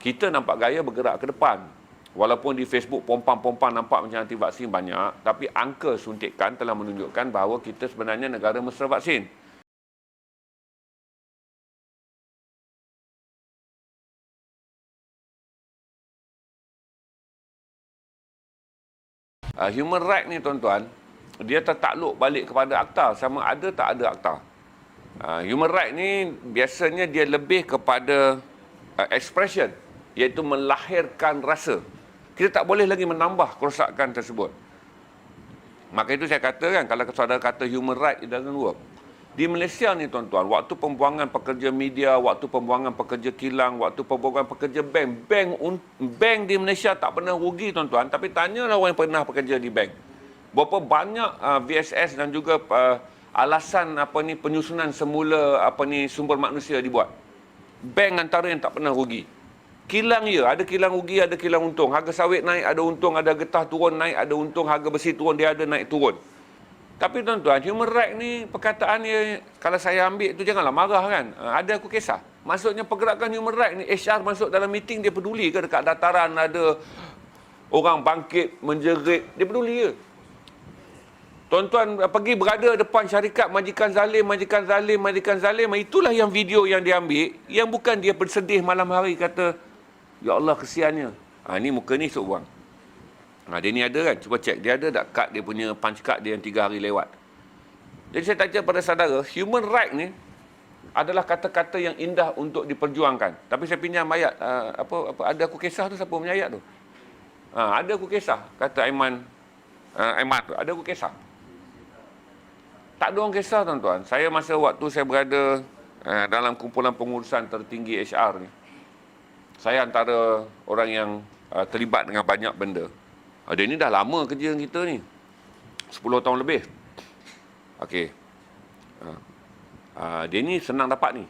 kita nampak gaya bergerak ke depan. Walaupun di Facebook pompang-pompang nampak macam anti vaksin banyak, tapi angka suntikan telah menunjukkan bahawa kita sebenarnya negara mesra vaksin. Human right ni tuan-tuan, dia tertakluk balik kepada akta, sama ada tak ada akta. Human right ni biasanya dia lebih kepada expression, iaitu melahirkan rasa. Kita tak boleh lagi menambah kerosakan tersebut. Maka itu saya katakan, kalau saudara kata human right, it doesn't work. Di Malaysia ni tuan-tuan, waktu pembuangan pekerja media, waktu pembuangan pekerja kilang, waktu pembuangan pekerja bank di Malaysia tak pernah rugi tuan-tuan, tapi tanyalah orang yang pernah bekerja di bank. Berapa banyak VSS dan juga alasan penyusunan semula sumber manusia dibuat. Bank antara yang tak pernah rugi. Kilang ada kilang rugi, ada kilang untung. Harga sawit naik, ada untung, ada getah turun, naik, ada untung. Harga besi turun, dia ada naik turun. Tapi tuan-tuan, human right ni perkataan dia, kalau saya ambil tu janganlah marah kan. Ada aku kisah. Maksudnya pergerakan human right ni, HR masuk dalam meeting, dia peduli ke dekat dataran ada orang bangkit, menjerit, dia peduli ke? Tuan-tuan pergi berada depan syarikat majikan zalim, itulah yang video yang dia ambil, yang bukan dia bersedih malam hari kata, ya Allah kesiannya. Ni muka ni esok buang. Dia ni ada kan, cuba cek, dia ada tak kad dia punya punch card dia yang 3 hari lewat. Jadi saya tanya pada saudara, human right ni adalah kata-kata yang indah untuk diperjuangkan. Tapi saya pinjam ayat, ada aku kisah tu, siapa punya ayat tu? Ada aku kisah, kata Aiman tu, ada aku kisah. Tak ada orang kisah tuan-tuan. Saya masa waktu saya berada dalam kumpulan pengurusan tertinggi HR ni, saya antara orang yang terlibat dengan banyak benda. Dia ni dah lama kerja kita ni. 10 tahun lebih. Okey. Dia ni senang dapat ni.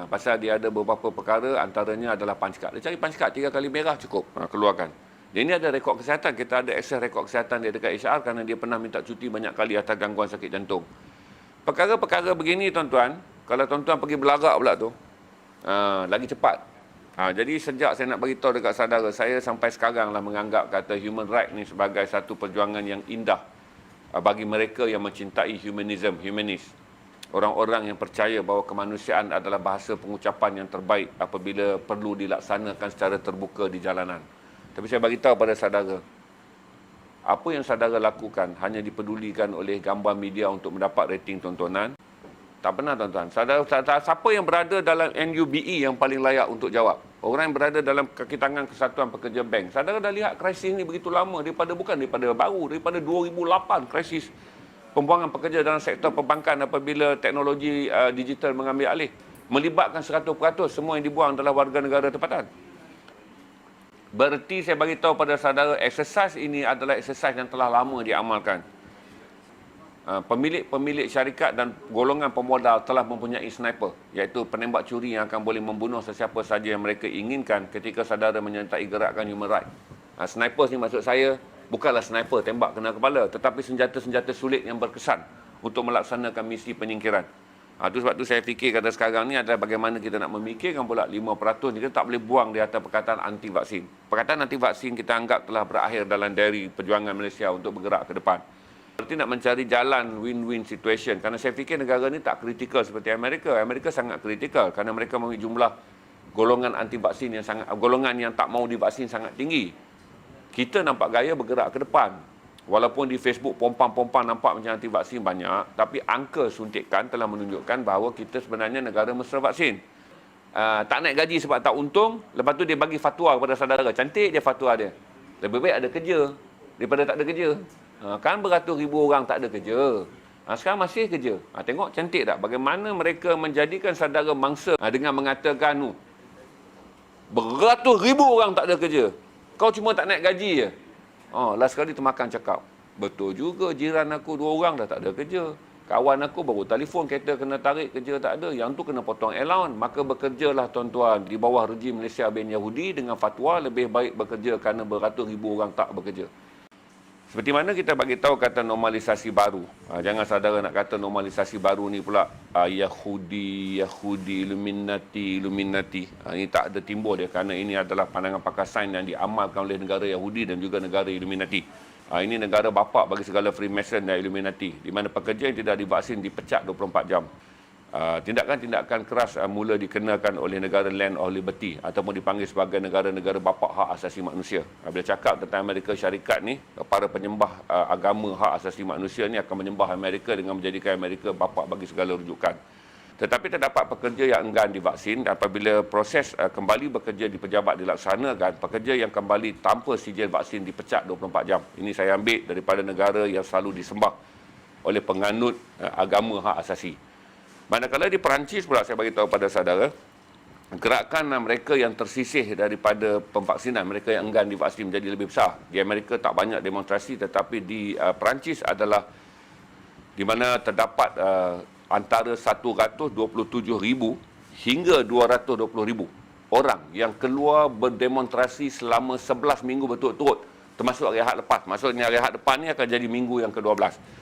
Pasal dia ada beberapa perkara, antaranya adalah punch card. Dia cari punch card 3 kali merah cukup. Keluarkan. Dia ni ada rekod kesihatan. Kita ada akses rekod kesihatan dia dekat HR kerana dia pernah minta cuti banyak kali atas gangguan sakit jantung. Perkara-perkara begini tuan-tuan, kalau tuan-tuan pergi belagak pula tu, lagi cepat. Jadi sejak saya nak beritahu dekat saudara, saya sampai sekarang lah menganggap kata human right ni sebagai satu perjuangan yang indah bagi mereka yang mencintai humanis. Orang-orang yang percaya bahawa kemanusiaan adalah bahasa pengucapan yang terbaik apabila perlu dilaksanakan secara terbuka di jalanan. Tapi saya beritahu pada saudara, apa yang saudara lakukan hanya dipedulikan oleh gambar media untuk mendapat rating tontonan. Tak pernah tuan-tuan. Siapa yang berada dalam NUBE yang paling layak untuk jawab? Orang yang berada dalam kaki tangan Kesatuan Pekerja Bank. Saudara dah lihat krisis ni begitu lama, bukan daripada baru, daripada 2008 krisis pembuangan pekerja dalam sektor perbankan apabila teknologi digital mengambil alih. Melibatkan 100% semua yang dibuang adalah warga negara tempatan. Bererti saya bagi tahu pada saudara, eksersis ini adalah eksersis yang telah lama diamalkan. Pemilik syarikat dan golongan pemodal telah mempunyai sniper, iaitu penembak curi yang akan boleh membunuh sesiapa saja yang mereka inginkan ketika saudara menyertai gerakan human right. Sniper ni maksud saya bukanlah sniper tembak kena kepala, tetapi senjata-senjata sulit yang berkesan untuk melaksanakan misi penyingkiran. Itu sebab tu saya fikir kata sekarang ni adalah bagaimana kita nak memikirkan pula 5% ni, kita tak boleh buang di atas perkataan anti-vaksin. Perkataan anti-vaksin kita anggap telah berakhir dalam diary perjuangan Malaysia untuk bergerak ke depan. Berarti nak mencari jalan win-win situation. Kerana saya fikir negara ni tak kritikal seperti Amerika. Amerika sangat kritikal kerana mereka memiliki jumlah golongan anti-vaksin yang golongan yang tak mau divaksin sangat tinggi. Kita nampak gaya bergerak ke depan. Walaupun di Facebook pompang-pompang nampak macam anti-vaksin banyak, tapi angka suntikan telah menunjukkan bahawa kita sebenarnya negara mesra vaksin. Tak naik gaji sebab tak untung, lepas tu dia bagi fatwa kepada saudara. Cantik dia fatwa dia. Lebih baik ada kerja daripada tak ada kerja. Kan beratus ribu orang tak ada kerja. Sekarang masih kerja. Tengok cantik tak? Bagaimana mereka menjadikan saudara mangsa dengan mengatakan beratus ribu orang tak ada kerja. Kau cuma tak naik gaji je. Last kali termakan cakap. Betul juga, jiran aku 2 orang dah tak ada kerja. Kawan aku baru telefon, kereta kena tarik, kerja tak ada. Yang tu kena potong allowance. Maka bekerjalah tuan-tuan di bawah rejim Malaysia bin Yahudi dengan fatwa lebih baik bekerja kerana beratus ribu orang tak bekerja. Seperti mana kita bagi tahu kata normalisasi baru. Jangan saudara nak kata normalisasi baru ni pula Yahudi, Illuminati. Ini tak ada timbul dia kerana ini adalah pandangan pakar sains yang diamalkan oleh negara Yahudi dan juga negara Illuminati. Ini negara bapa bagi segala Freemason dan Illuminati, di mana pekerja yang tidak divaksin dipecat 24 jam. Tindakan-tindakan keras mula dikenakan oleh negara Land of Liberty ataupun dipanggil sebagai negara-negara bapa hak asasi manusia. Bila cakap tentang Amerika Syarikat ni, para penyembah agama hak asasi manusia ni akan menyembah Amerika dengan menjadikan Amerika bapa bagi segala rujukan. Tetapi terdapat pekerja yang enggan divaksin dan apabila proses kembali bekerja di pejabat dilaksanakan, pekerja yang kembali tanpa sijil vaksin dipecat 24 jam. Ini saya ambil daripada negara yang selalu disembah oleh penganut agama hak asasi. Manakala di Perancis pula saya bagi tahu pada saudara, gerakan mereka yang tersisih daripada pemvaksinan, mereka yang enggan divaksin menjadi lebih besar. Di Amerika tak banyak demonstrasi, tetapi di Perancis adalah di mana terdapat antara 127,000 hingga 220,000 orang yang keluar berdemonstrasi selama 11 minggu berturut-turut, termasuk rehat lepas. Maksudnya rehat depan ni akan jadi minggu yang ke-12.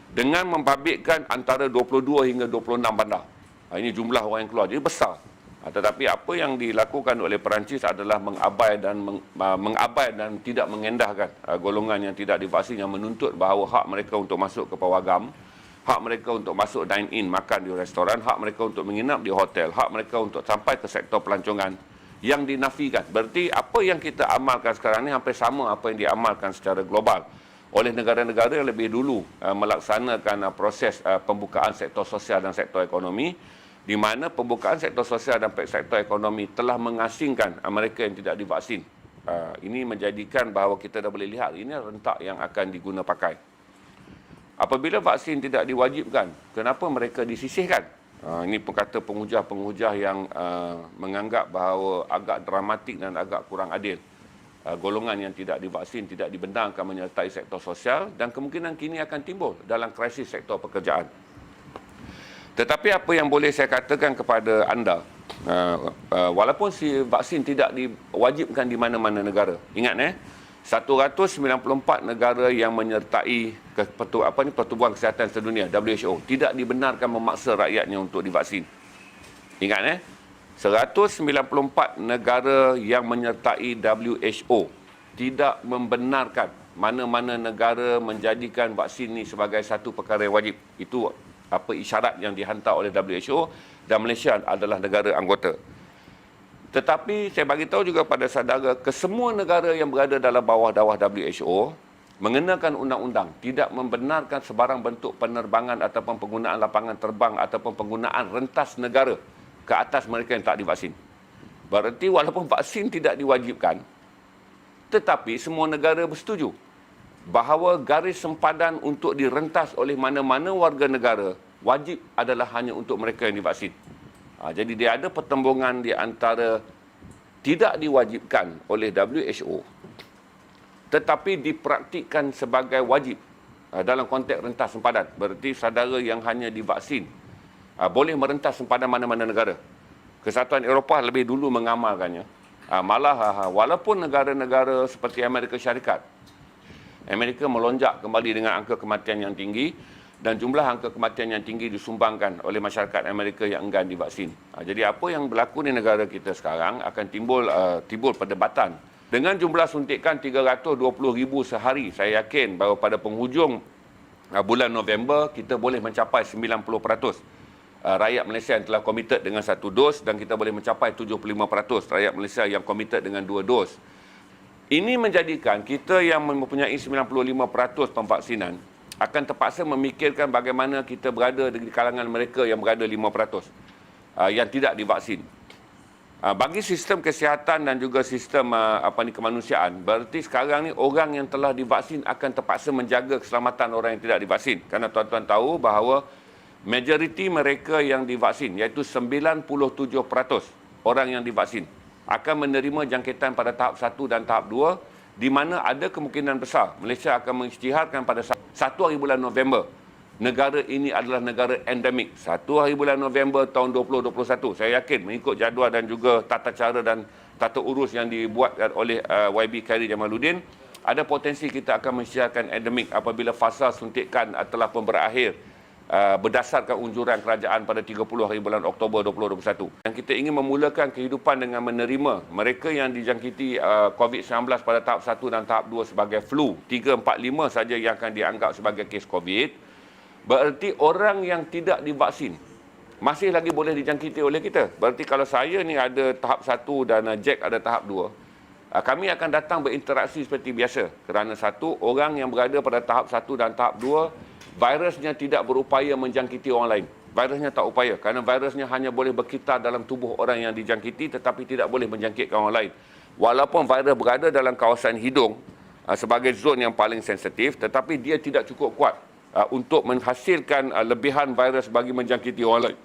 Dengan membabitkan antara 22 hingga 26 bandar. Ini jumlah orang yang keluar. Jadi besar. Tetapi apa yang dilakukan oleh Perancis adalah mengabai dan tidak mengendahkan golongan yang tidak divaksin, yang menuntut bahawa hak mereka untuk masuk ke pawagam, hak mereka untuk masuk dine-in, makan di restoran, hak mereka untuk menginap di hotel, hak mereka untuk sampai ke sektor pelancongan yang dinafikan. Berarti apa yang kita amalkan sekarang ni hampir sama apa yang diamalkan secara global oleh negara-negara yang lebih dulu melaksanakan proses pembukaan sektor sosial dan sektor ekonomi, di mana pembukaan sektor sosial dan sektor ekonomi telah mengasingkan mereka yang tidak divaksin. Ini menjadikan bahawa kita dah boleh lihat ini rentak yang akan diguna pakai. Apabila vaksin tidak diwajibkan, kenapa mereka disisihkan? Ini kata penghujah-penghujah yang menganggap bahawa agak dramatik dan agak kurang adil. Golongan yang tidak divaksin tidak dibenarkan menyertai sektor sosial dan kemungkinan kini akan timbul dalam krisis sektor pekerjaan. Tetapi apa yang boleh saya katakan kepada anda, walaupun si vaksin tidak diwajibkan di mana-mana negara, ingat 194 negara yang menyertai Pertubuhan Kesihatan Sedunia WHO tidak dibenarkan memaksa rakyatnya untuk divaksin. Ingat 194 negara yang menyertai WHO tidak membenarkan mana-mana negara menjadikan vaksin ini sebagai satu perkara yang wajib. Itu isyarat yang dihantar oleh WHO dan Malaysia adalah negara anggota. Tetapi saya bagi tahu juga pada saudara, kesemua negara yang berada dalam bawah-bawah WHO mengenakan undang-undang tidak membenarkan sebarang bentuk penerbangan ataupun penggunaan lapangan terbang ataupun penggunaan rentas negara ke atas mereka yang tak divaksin. Berarti walaupun vaksin tidak diwajibkan, tetapi semua negara bersetuju bahawa garis sempadan untuk direntas oleh mana-mana warga negara wajib adalah hanya untuk mereka yang divaksin. Jadi dia ada pertembungan di antara tidak diwajibkan oleh WHO tetapi dipraktikkan sebagai wajib dalam konteks rentas sempadan. Berarti saudara yang hanya divaksin boleh merentas sempadan mana-mana negara. Kesatuan Eropah lebih dulu mengamalkannya. Malah walaupun negara-negara seperti Amerika Syarikat, Amerika melonjak kembali dengan angka kematian yang tinggi dan jumlah angka kematian yang tinggi disumbangkan oleh masyarakat Amerika yang enggan divaksin. Jadi apa yang berlaku di negara kita sekarang akan timbul perdebatan. Dengan jumlah suntikan 320,000 sehari, saya yakin bahawa pada penghujung bulan November kita boleh mencapai 90%. Rakyat Malaysia yang telah komited dengan 1 dos dan kita boleh mencapai 75% rakyat Malaysia yang komited dengan 2 dos. Ini menjadikan kita yang mempunyai 95% pemvaksinan akan terpaksa memikirkan bagaimana kita berada di kalangan mereka yang berada 5% yang tidak divaksin. Bagi sistem kesihatan dan juga sistem kemanusiaan, berarti sekarang ni orang yang telah divaksin akan terpaksa menjaga keselamatan orang yang tidak divaksin. Kerana tuan-tuan tahu bahawa majoriti mereka yang divaksin, iaitu 97% orang yang divaksin, akan menerima jangkitan pada tahap 1 dan tahap 2, di mana ada kemungkinan besar Malaysia akan mengisytiharkan pada 1 hari bulan November. Negara ini adalah negara endemik. 1 hari bulan November tahun 2021. Saya yakin mengikut jadual dan juga tata cara dan tata urus yang dibuat oleh YB Khairy Jamaluddin, ada potensi kita akan mensiarkan endemik apabila fasa suntikan telah pun berakhir berdasarkan unjuran kerajaan pada 30 hari bulan Oktober 2021. Yang kita ingin memulakan kehidupan dengan menerima mereka yang dijangkiti COVID-19 pada tahap 1 dan tahap 2 sebagai flu. 3, 4, 5 saja yang akan dianggap sebagai kes COVID. Berarti orang yang tidak divaksin masih lagi boleh dijangkiti oleh kita. Berarti kalau saya ni ada tahap 1 dan Jack ada tahap 2, kami akan datang berinteraksi seperti biasa. Kerana satu, orang yang berada pada tahap 1 dan tahap 2, virusnya tidak berupaya menjangkiti orang lain. Virusnya tak upaya. Kerana virusnya hanya boleh berkitar dalam tubuh orang yang dijangkiti tetapi tidak boleh menjangkitkan orang lain. Walaupun virus berada dalam kawasan hidung sebagai zon yang paling sensitif, tetapi dia tidak cukup kuat untuk menghasilkan lebihan virus bagi menjangkiti orang lain.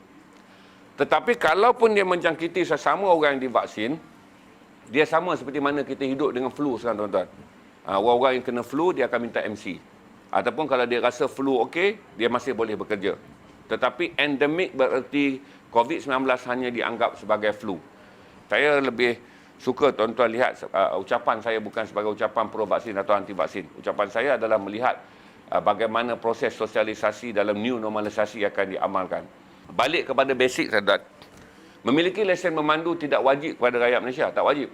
Tetapi kalaupun dia menjangkiti sesama orang yang divaksin, dia sama seperti mana kita hidup dengan flu sekarang, tuan-tuan. Orang-orang yang kena flu, dia akan minta MC. Ataupun kalau dia rasa flu okey, dia masih boleh bekerja. Tetapi endemik bererti COVID-19 hanya dianggap sebagai flu. Saya lebih suka tuan-tuan lihat ucapan saya bukan sebagai ucapan pro-vaksin atau anti-vaksin. Ucapan saya adalah melihat bagaimana proses sosialisasi dalam new normalisasi akan diamalkan. Balik kepada basic, sahabat. Memiliki lesen memandu tidak wajib kepada rakyat Malaysia, tak wajib.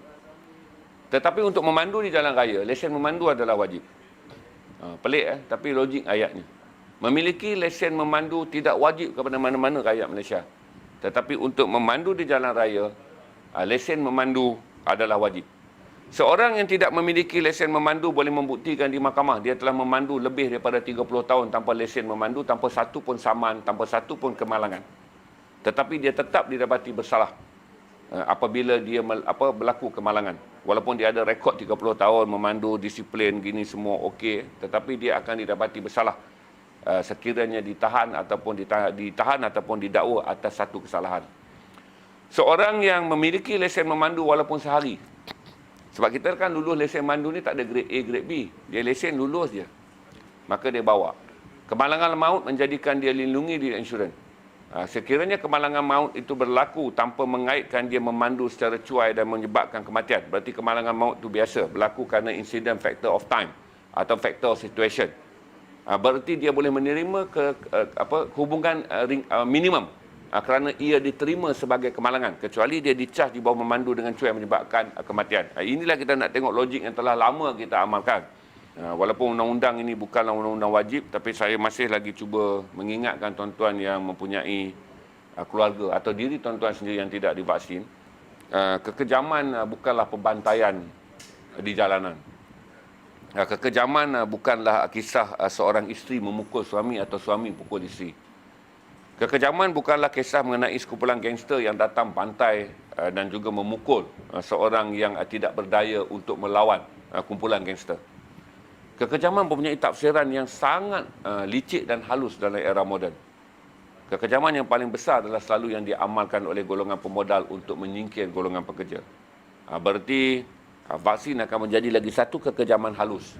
Tetapi untuk memandu di jalan raya, lesen memandu adalah wajib. Pelik tapi logik ayatnya. Memiliki lesen memandu tidak wajib kepada mana-mana rakyat Malaysia. Tetapi untuk memandu di jalan raya, lesen memandu adalah wajib. Seorang yang tidak memiliki lesen memandu boleh membuktikan di mahkamah dia telah memandu lebih daripada 30 tahun tanpa lesen memandu, tanpa satu pun saman, tanpa satu pun kemalangan. Tetapi dia tetap didapati bersalah apabila dia berlaku kemalangan. Walaupun dia ada rekod 30 tahun memandu, disiplin, gini semua okey, tetapi dia akan didapati bersalah sekiranya ditahan ataupun didakwa atas satu kesalahan. Seorang yang memiliki lesen memandu walaupun sehari, sebab kita kan lulus lesen memandu ni tak ada grade A, grade B, dia lesen lulus je, maka dia bawa. Kemalangan maut menjadikan dia lindungi di insurans. Sekiranya kemalangan maut itu berlaku tanpa mengaitkan dia memandu secara cuai dan menyebabkan kematian, berarti kemalangan maut itu biasa, berlaku kerana insiden factor of time atau factor of situation. Berarti dia boleh menerima hubungan minimum kerana ia diterima sebagai kemalangan, kecuali dia dicas di bawah memandu dengan cuai menyebabkan kematian. Inilah kita nak tengok logik yang telah lama kita amalkan. Walaupun undang-undang ini bukanlah undang-undang wajib, tapi saya masih lagi cuba mengingatkan tuan-tuan yang mempunyai keluarga atau diri tuan-tuan sendiri yang tidak divaksin. Kekejaman bukanlah pembantaian di jalanan. Kekejaman bukanlah kisah seorang isteri memukul suami atau suami pukul isteri. Kekejaman bukanlah kisah mengenai sekumpulan gangster yang datang bantai dan juga memukul seorang yang tidak berdaya untuk melawan kumpulan gangster. Kekejaman mempunyai tafsiran yang sangat licik dan halus dalam era moden. Kekejaman yang paling besar adalah selalu yang diamalkan oleh golongan pemodal untuk menyingkir golongan pekerja. Berarti vaksin akan menjadi lagi satu kekejaman halus.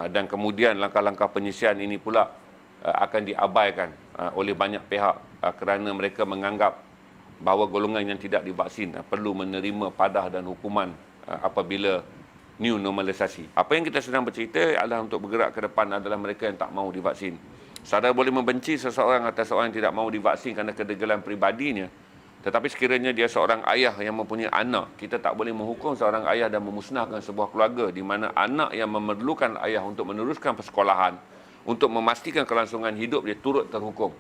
Dan kemudian langkah-langkah penyisian ini pula akan diabaikan oleh banyak pihak kerana mereka menganggap bahawa golongan yang tidak divaksin perlu menerima padah dan hukuman apabila new normalisasi. Apa yang kita sedang bercerita adalah untuk bergerak ke depan adalah mereka yang tak mahu divaksin. Saudara boleh membenci seseorang atas seorang yang tidak mahu divaksin kerana kedegilan peribadinya. Tetapi sekiranya dia seorang ayah yang mempunyai anak, kita tak boleh menghukum seorang ayah dan memusnahkan sebuah keluarga di mana anak yang memerlukan ayah untuk meneruskan persekolahan, untuk memastikan kelangsungan hidup dia turut terhukum.